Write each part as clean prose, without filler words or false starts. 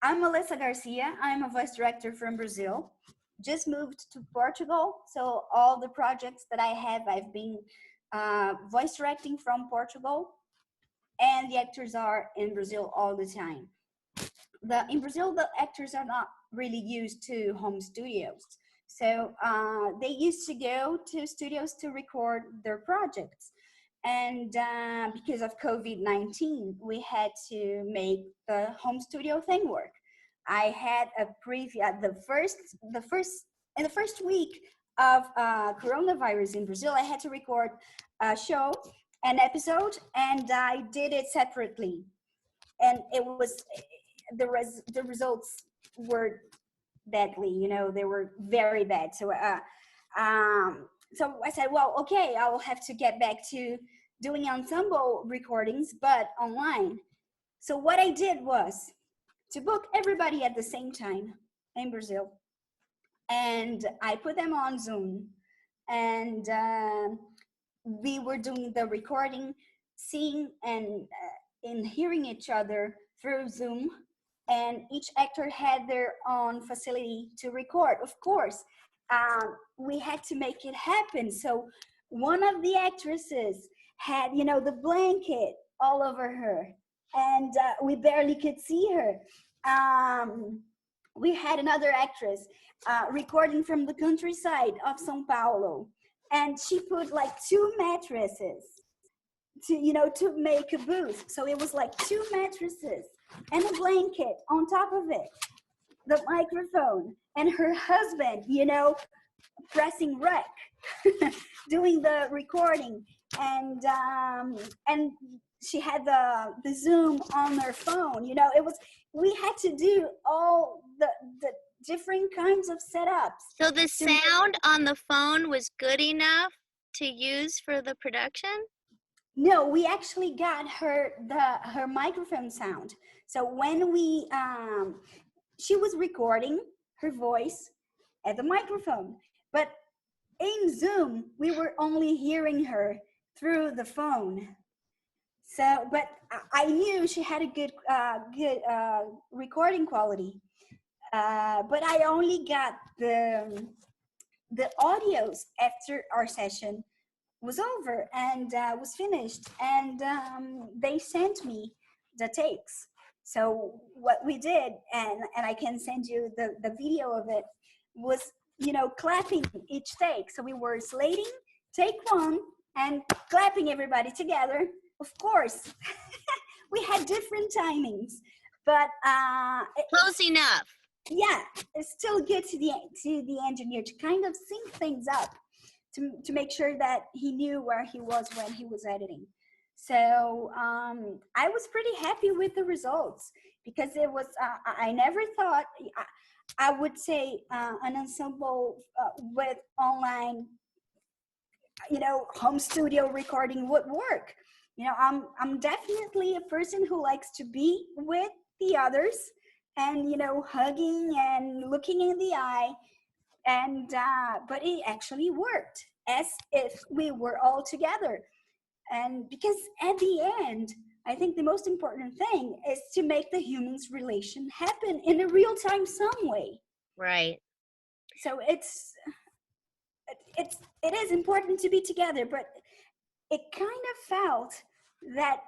I'm Melissa Garcia. I'm a voice director from Brazil. Just moved to Portugal, so all the projects that I have, I've been voice directing from Portugal, and the actors are in Brazil all the time. In Brazil, the actors are not really used to home studios, so they used to go to studios to record their projects. And because of COVID-19, we had to make the home studio thing work. I had a preview at in the first week of coronavirus in Brazil. I had to record a show, an episode, and I did it separately. And it was the results were deadly. You know, they were very bad. So I said, well, okay, I will have to get back to doing ensemble recordings, but online. So what I did was to book everybody at the same time in Brazil, and I put them on Zoom, and we were doing the recording, seeing and hearing each other through Zoom, and each actor had their own facility to record. Of course, we had to make it happen. So one of the actresses had, you know, the blanket all over her, and we barely could see her. We had another actress recording from the countryside of São Paulo, and she put like 2 mattresses to make a booth. So it was like 2 mattresses and a blanket on top of it, the microphone, and her husband, pressing rec, doing the recording, and she had the Zoom on her phone. We had to do all the different kinds of setups. So the sound on the phone was good enough to use for the production? No, we actually got her microphone sound. So when she was recording her voice at the microphone, but in Zoom we were only hearing her through the phone. So, but I knew she had a good recording quality. But I only got the audios after our session was over and was finished, and they sent me the takes. So what we did, and I can send you the video of it, was clapping each take. So we were slating take 1 and clapping everybody together. Of course, we had different timings, but close enough. Yeah, it's still good to the engineer to kind of sync things up to make sure that he knew where he was when he was editing. So I was pretty happy with the results, because it was I never thought I would say an ensemble with online home studio recording would work. I'm definitely a person who likes to be with the others and hugging and looking in the eye, and but it actually worked as if we were all together. And because at the end, I think the most important thing is to make the humans relation happen in a real time some way. Right. So it is important to be together, but it kind of felt that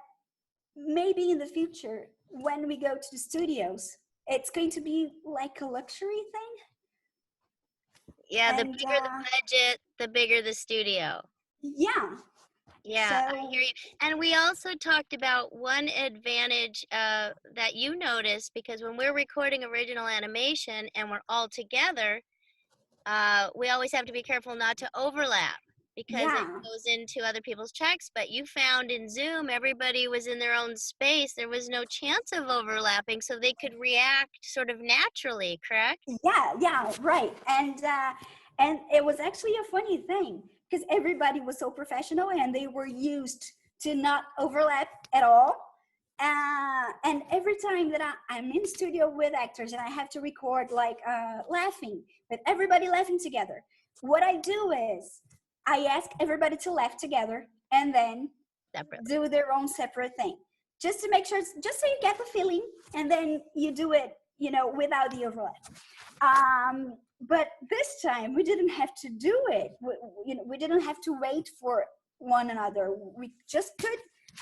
maybe in the future, when we go to the studios, it's going to be like a luxury thing. Yeah, the bigger the budget, the bigger the studio. Yeah. Yeah, I hear you. And we also talked about one advantage that you noticed, because when we're recording original animation and we're all together, we always have to be careful not to overlap, because it goes into other people's tracks. But you found in Zoom, everybody was in their own space. There was no chance of overlapping, so they could react sort of naturally, correct? Yeah, right. And it was actually a funny thing, because everybody was so professional and they were used to not overlap at all. And every time that I'm in studio with actors and I have to record laughing, with everybody laughing together, what I do is I ask everybody to laugh together and then do their own separate thing, just to make sure, just so you get the feeling, and then you do it you know, without the overlap. But this time we didn't have to do it. You know, we didn't have to wait for one another. We just could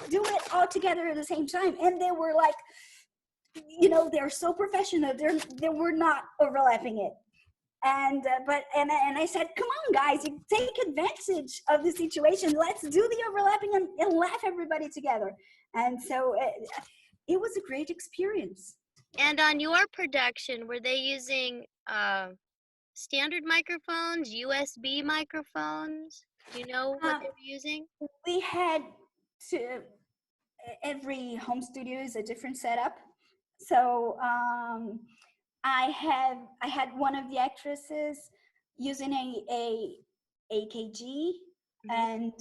do it all together at the same time. And they were like, you know, they're so professional. They were not overlapping it. And I said, come on, guys, you take advantage of the situation. Let's do the overlapping and laugh everybody together. And so it was a great experience. And on your production, were they using standard microphones, USB microphones? Do you know what they were using? We had to, every home studio is a different setup. So I had one of the actresses using a AKG, and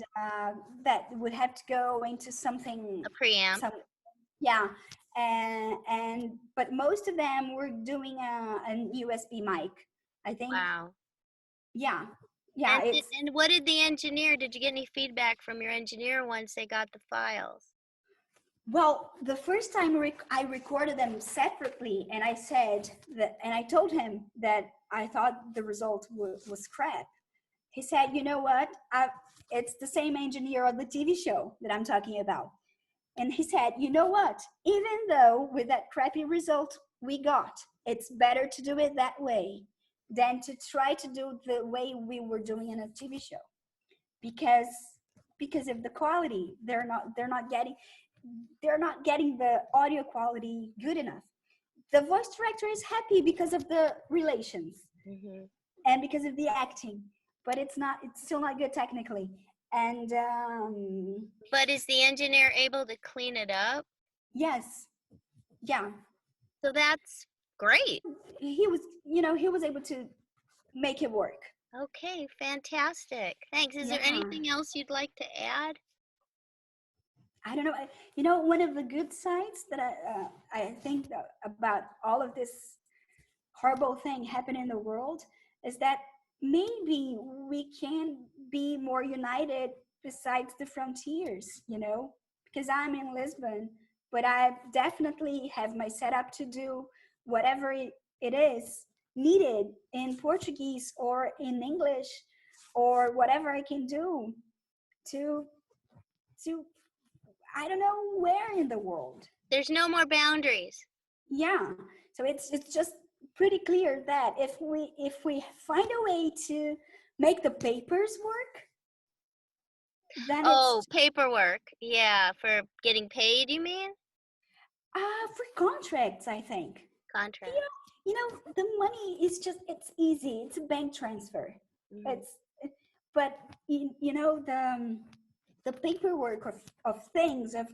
that would have to go into something, a preamp. Yeah, and but most of them were doing an USB mic, I think. Wow. Yeah. And what did the engineer? Did you get any feedback from your engineer once they got the files? Well, the first time I recorded them separately, and I said that, and I told him that I thought the result was crap. He said, you know what? It's the same engineer on the TV show that I'm talking about. And he said, you know what? Even though with that crappy result we got, it's better to do it that way than to try to do the way we were doing in a TV show. Because of the quality, they're not getting the audio quality good enough. The voice director is happy because of the relations and because of the acting, but it's still not good technically. And but is the engineer able to clean it up? Yes. Yeah. So that's great. He was able to make it work. Okay, fantastic. Thanks. Is there anything else you'd like to add? I don't know. You know, one of the good sides that I think about all of this horrible thing happening in the world is that maybe we can be more united besides the frontiers, you know, because I'm in Lisbon, but I definitely have my setup to do whatever it is needed in Portuguese or in English or whatever I can do to I don't know where in the world. There's no more boundaries. Yeah. So it's just pretty clear that if we find a way to make the papers work, then paperwork. Yeah, for getting paid, you mean? For contracts, I think. Contract. You know, the money is just, it's easy. It's a bank transfer. But you know, the paperwork of things, of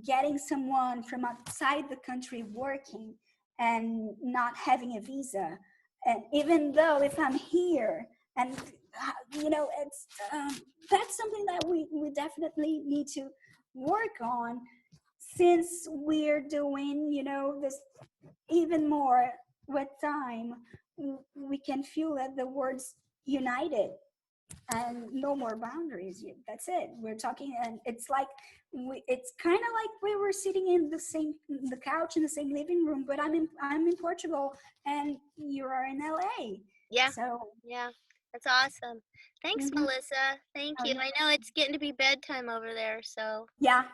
getting someone from outside the country working and not having a visa, and even though if I'm here, and you know, it's that's something that we definitely need to work on, since we're doing, you know, this even more with time. We can feel that the words united and no more boundaries. That's it. We're talking, and it's like it's kind of like we were sitting in the couch in the same living room, but I'm in Portugal and you are in LA. Yeah. So yeah, that's awesome. Thanks, Melissa. Thank you. I know it's getting to be bedtime over there, so yeah.